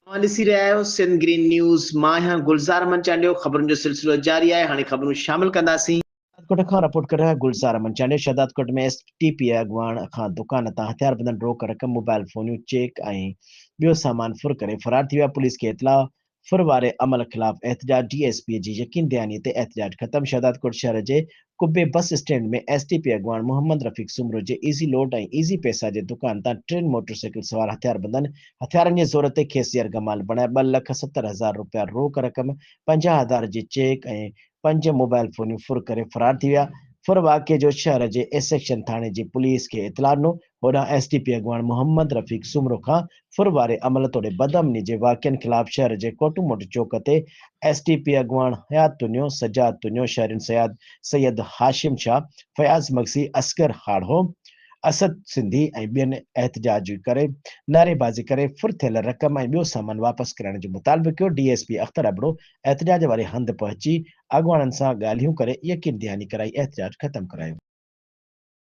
तव्हां ॾिसी रहिया आहियो सिंध ग्रीन न्यूज़। मां आहियां गुलज़ार मंचालियो। ख़बरुनि जो सिलसिलो जारी आहे। हाणे ख़बरूं शामिल कंदासीं। शहदादकोट खां रिपोर्ट करे रहिया गुलज़ार मंचालियो। शहदादकोट में एसटीपी अॻुवाण खां दुकान तां हथियार बंदन रोक रक़म मोबाइल फोनियूं चेक ऐं ॿियो सामान फुर करे फरार थी विया। पुलिस खे इतला फुर वारे अमल ख़िलाफ़ एहतजाज। डीएसपी जी यकीन दयानी ते एहतजाज ख़त्म। शहदादकोट शहर जे कुब्बे बस स्टैंड में एसटीपी अॻुवाण मोहम्मद रफ़ीक सुमरो जे ईज़ी लोड ऐं ईज़ी पैसा जे दुकान तां 3 मोटरसाइकिल सवार हथियार बंदन हथियारनि जे ज़ोर ते खेसियर गमाल बणाए 2,70,000 रुपया रोक रक़म 50,000 जी चेक ऐं 5 मोबाइल फोनियूं फुर करे फरार थी विया। फुर वाक़े जो शहर जे A section Thane ji police खे इतला ॾिनो। होॾां एसटीपी अॻुवाण मोहम्मद रफ़ीक सुमरो खां फुर वारे अमल तोड़े बदअमनी जे वाक़ियनि ख़िलाफ़ शहर जे कोटूमोट चौक ते एसटीपी अॻुवाण हयात तुनियो, सजाद तुनियो, शहरिन सैयद हाशिम शाह, फयाज़ मगसी, असगर हाड़ो, असद सिंधी ऐं ॿियनि एहतजाज करे नारेबाज़ी करे फुर थियल रक़म ऐं ॿियो सामान वापसि कराइण जो मुतालबो कयो। डीएसपी अख्तर अबड़ो एहतजाज वारे हंधि पहुची अॻुवाणनि सां ॻाल्हियूं करे यकीन दहानी कराई एहतजाज ख़त्म करायो।